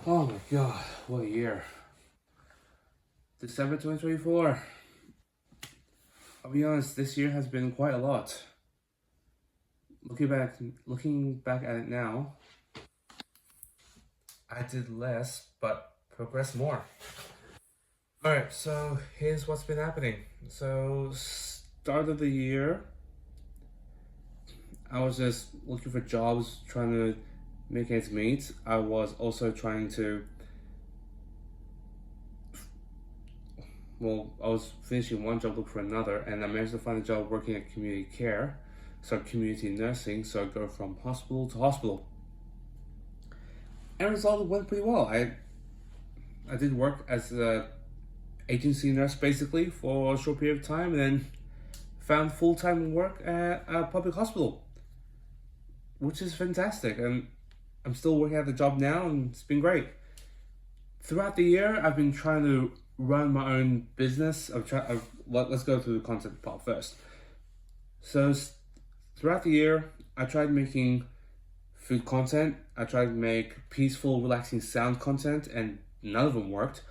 Oh my god, what a year. December 2024. I'll be honest, this year has been quite a lot. Looking back at it now, I did less but progressed more. Alright, so here's what's been happening. So start of the year, I was just looking for jobs, trying to make ends meet. I was also trying to I was finishing one job, looking for another, and I managed to find a job working at community care, so community nursing. So I go from hospital to hospital, and the result went pretty well. I did work as a agency nurse basically for a short period of time, and then found full time work at a public hospital, which is fantastic. And I'm still working at the job now, and it's been great. Throughout the year, I've been trying to run my own business. Let's go through the content part first. So throughout the year, I tried making food content. I tried to make peaceful, relaxing sound content, and none of them worked.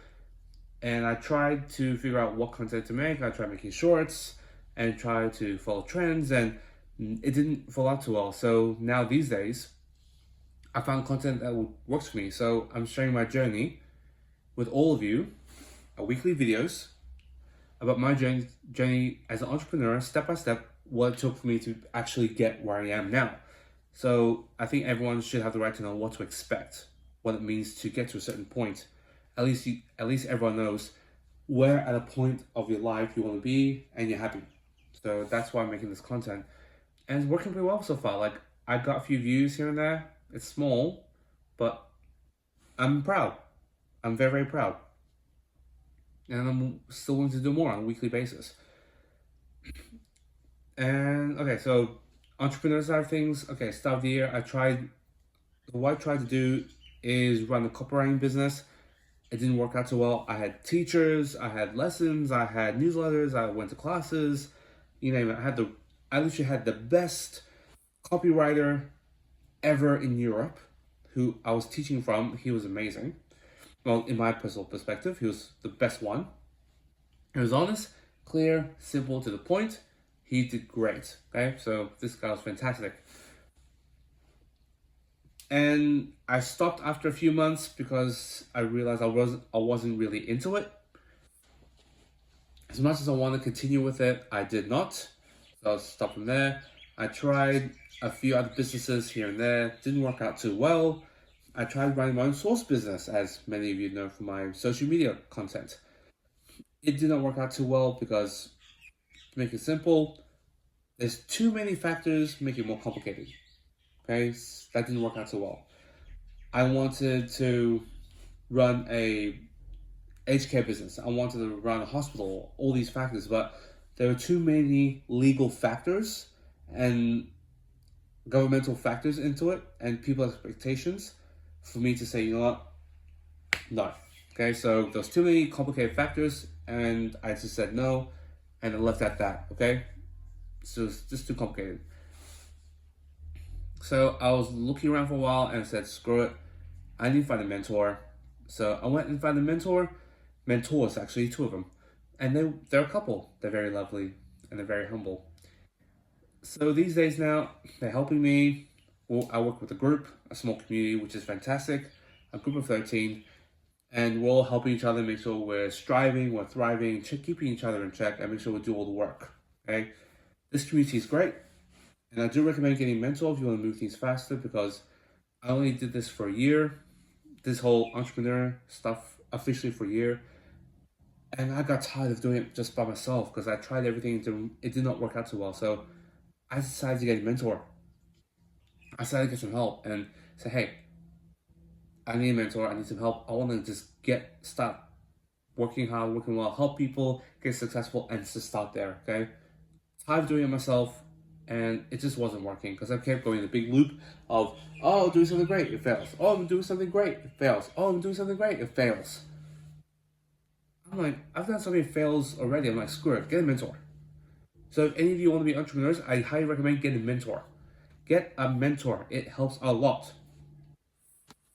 And I tried to figure out what content to make. I tried making shorts and tried to follow trends, and it didn't fall out too well. So now these days, I found content that works for me. So I'm sharing my journey with all of you, weekly videos about my journey as an entrepreneur, step by step, what it took for me to actually get where I am now. So I think everyone should have the right to know what to expect, what it means to get to a certain point. At least everyone knows where at a point of your life you want to be and you're happy. So that's why I'm making this content, and it's working pretty well so far. Like, I got a few views here and there. It's small, but I'm proud. I'm very, very proud. And I'm still willing to do more on a weekly basis. And okay, so entrepreneur side of things. Okay, start of the year, what I tried to do is run a copywriting business. It didn't work out so well. I had teachers, I had lessons, I had newsletters, I went to classes, you name it. I literally had the best copywriter ever in Europe who I was teaching from. He was amazing. Well, in my personal perspective, he was the best one. He was honest, clear, simple, to the point. He did great. Okay, so this guy was fantastic. And I stopped after a few months because I realized I wasn't really into it. As much as I wanted to continue with it, I did not. So I stopped from there. I tried a few other businesses here and there. Didn't work out too well. I tried running my own source business, as many of you know from my social media content. It did not work out too well because, to make it simple, there's too many factors make it more complicated. Okay, that didn't work out so well. I wanted to run a aged care business. I wanted to run a hospital, all these factors, but there were too many legal factors and governmental factors into it and people's expectations for me to say, you know what, no. Okay, so there's too many complicated factors, and I just said no, and I left at that. Okay, so it's just too complicated. So I was looking around for a while and said, screw it, I need to find a mentor. So I went and found a mentors actually, two of them, and they're a couple. They're very lovely and they're very humble. So these days now, they're helping me. Well, I work with a group, a small community, which is fantastic, a group of 13, and we're all helping each other, make sure we're striving, we're thriving, keeping each other in check, and make sure we do all the work, okay? This community is great, and I do recommend getting a mentor if you want to move things faster, because I only did this for a year, this whole entrepreneur stuff officially for a year, and I got tired of doing it just by myself because I tried everything, it did not work out too well, so I decided to get a mentor. I decided to get some help and say, hey, I need a mentor, I need some help. I want to just start working hard, working well, help people get successful, and just start there, okay? Tired of doing it myself, and it just wasn't working because I kept going in a big loop of, oh, I'm doing something great, it fails. Oh, I'm doing something great, it fails. Oh, I'm doing something great, it fails. I'm like, I've done so many fails already. I'm like, screw it, get a mentor. So if any of you want to be entrepreneurs, I highly recommend getting a mentor. Get a mentor. It helps a lot.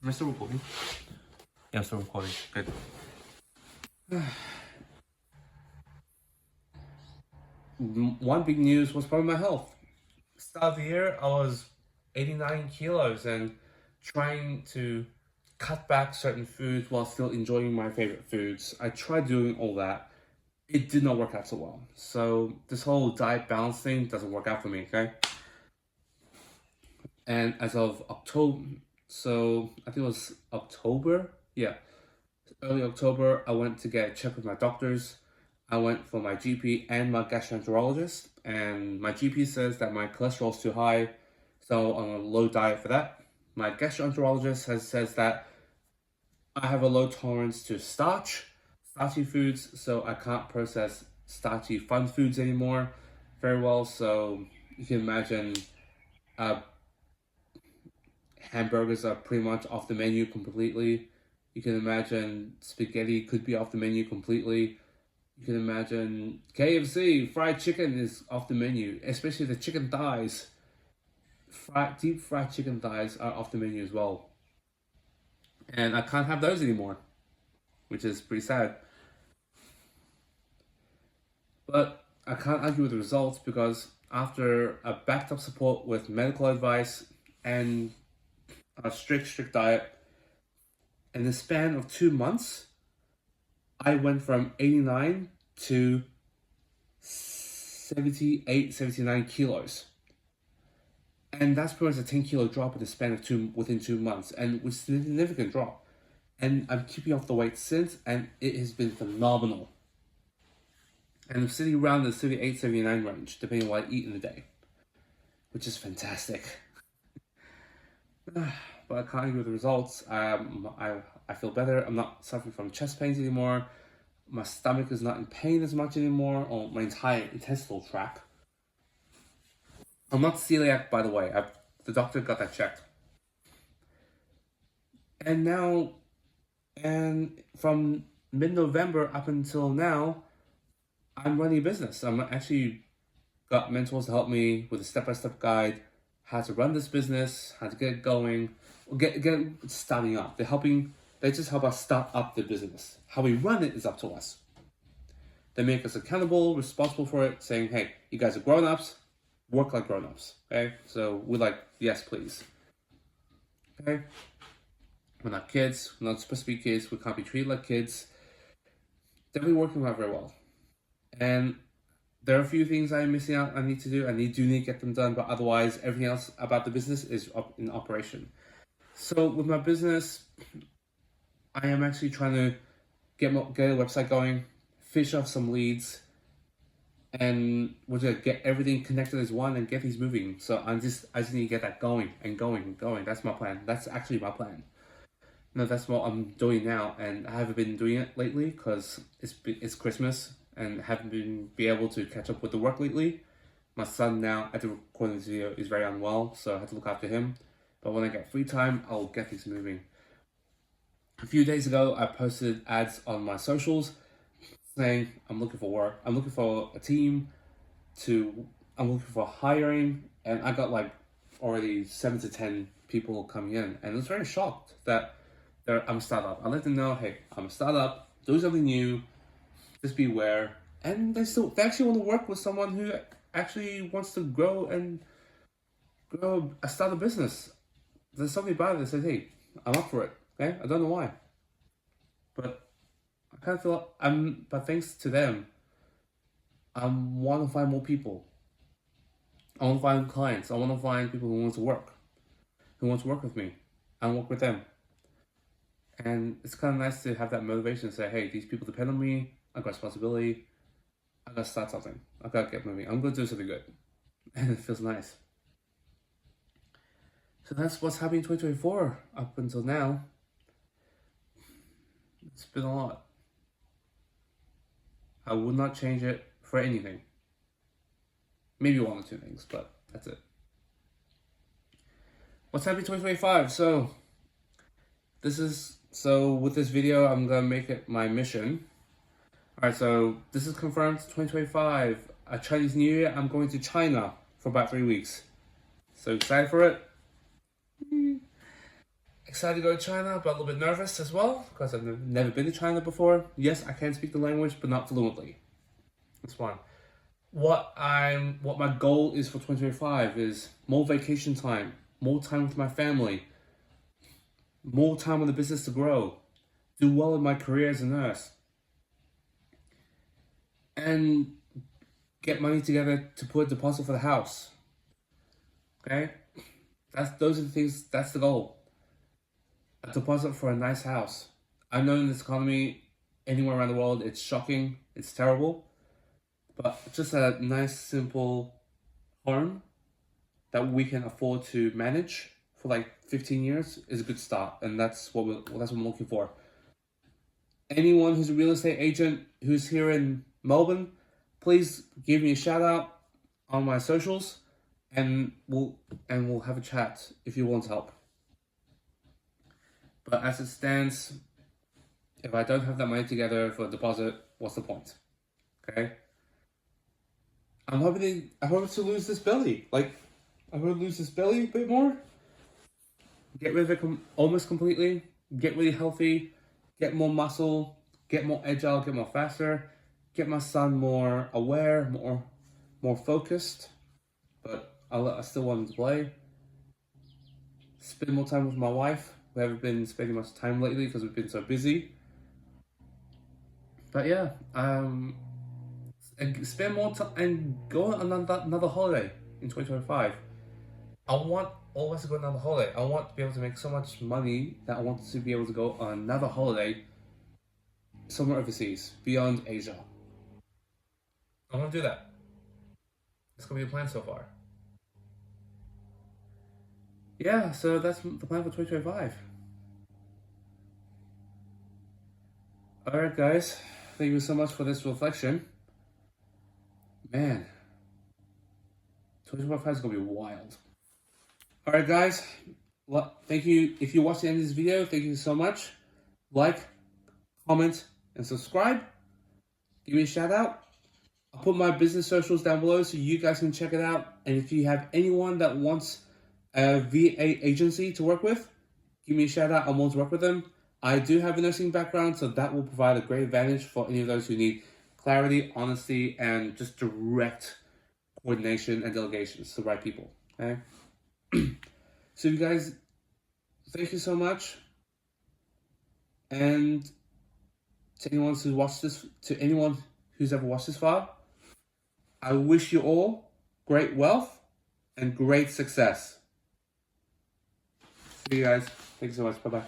Am I still recording? Yeah, I'm still recording. Good. One big news was probably my health. Start of the year, I was 89 kilos and trying to cut back certain foods while still enjoying my favorite foods. I tried doing all that. It did not work out so well. So this whole diet balance thing doesn't work out for me, okay? And as of October, so I think it was October, yeah, early October, I went to get checked with my doctors. I went for my GP and my gastroenterologist, and my GP says that my cholesterol is too high, so I'm on a low diet for that. My gastroenterologist says that I have a low tolerance to starchy foods, so I can't process starchy fun foods anymore very well. So you can imagine, hamburgers are pretty much off the menu completely. You can imagine spaghetti could be off the menu completely. You can imagine KFC, fried chicken is off the menu, especially the chicken thighs. Deep fried chicken thighs are off the menu as well. And I can't have those anymore, which is pretty sad. But I can't argue with the results because after a backed up support with medical advice and a strict diet, in the span of 2 months, I went from 89 to 78, 79 kilos. And that's pretty much a 10 kilo drop in the span of within 2 months, and with a significant drop. And I'm keeping off the weight since, and it has been phenomenal. And I'm sitting around the 78, 79 range, depending on what I eat in a day, which is fantastic. But I can't argue with the results. I feel better. I'm not suffering from chest pains anymore. My stomach is not in pain as much anymore, or my entire intestinal tract. I'm not celiac, by the way. The doctor got that checked. And now, and from mid-November up until now, I'm running a business. I'm actually got mentors to help me with a step-by-step guide, how to run this business, how to get it going, or get it starting up. They just help us start up the business. How we run it is up to us. They make us accountable, responsible for it, saying, hey, you guys are grown-ups, work like grown-ups, okay? So we're like, yes, please. Okay? We're not kids, we're not supposed to be kids, we can't be treated like kids. Definitely working out very well. And there are a few things I'm missing out I need to do. I do need to get them done, but otherwise everything else about the business is in operation. So with my business, I am actually trying to get a website going, fish off some leads, and we're gonna get everything connected as one and get these moving. So I just need to get that going and going. That's my plan. That's actually my plan. No, that's what I'm doing now, and I haven't been doing it lately because it's Christmas and haven't be able to catch up with the work lately. My son now, at the recording this video, is very unwell, so I have to look after him. But when I get free time, I'll get these moving. A few days ago, I posted ads on my socials saying I'm looking for work. I'm looking for a team. I'm looking for hiring, and I got like already 7 to 10 people coming in, and I was very shocked that I'm a startup. I let them know, hey, I'm a startup, do something new, just beware. And they actually want to work with someone who actually wants to grow and start a business. There's something about it that says, hey, I'm up for it. Okay, I don't know why, but I kind of feel but thanks to them, I want to find more people. I want to find clients. I want to find people who want to work with me, and work with them. And it's kind of nice to have that motivation to say, hey, these people depend on me. I got responsibility. I gotta start something. I gotta get moving. I'm gonna do something good, and it feels nice. So that's what's happening in 2024 up until now. It's been a lot. I would not change it for anything. Maybe 1 or 2 things, but that's it. What's happening in 2025? So with this video, I'm gonna make it my mission. Alright, so this is confirmed 2025. A Chinese New Year, I'm going to China for about 3 weeks. So excited for it? excited to go to China, but a little bit nervous as well because I've never been to China before. Yes, I can speak the language, but not fluently. That's one. What my goal is for 2025 is more vacation time, more time with my family, more time on the business to grow, do well in my career as a nurse, and get money together to put a deposit for the house. Okay? Those are the things, that's the goal. A deposit for a nice house. I know in this economy, anywhere around the world, it's shocking, it's terrible. But just a nice, simple home that we can afford to manage for like 15 years is a good start. And that's what I'm looking for. Anyone who's a real estate agent who's here in Melbourne, please give me a shout out on my socials, and we'll have a chat if you want help. But as it stands, if I don't have that money together for a deposit, what's the point? Okay. I hope to lose this belly. I hope to lose this belly a bit more. Get rid of it almost completely. Get really healthy. Get more muscle. Get more agile. Get more faster. Get my son more aware, more focused. But I still want him to play. Spend more time with my wife. We haven't been spending much time lately because we've been so busy. But yeah, and spend more time and go on another holiday in 2025. I want all of us to go on another holiday. I want to be able to make so much money that I want to be able to go on another holiday somewhere overseas, beyond Asia. I want to do that. It's going to be the plan so far. Yeah, so that's the plan for 2025. Alright guys, thank you so much for this reflection. Man, 2025 is going to be wild. Alright guys, thank you. If you watched the end of this video, thank you so much. Like, comment, and subscribe. Give me a shout out. I'll put my business socials down below so you guys can check it out. And if you have anyone that wants a VA agency to work with, give me a shout out. I want to work with them. I do have a nursing background, so that will provide a great advantage for any of those who need clarity, honesty, and just direct coordination and delegations to the right people. Okay. So you guys, thank you so much. And to anyone who's ever watched this far, I wish you all great wealth and great success. See you guys. Thank you so much. Bye-bye.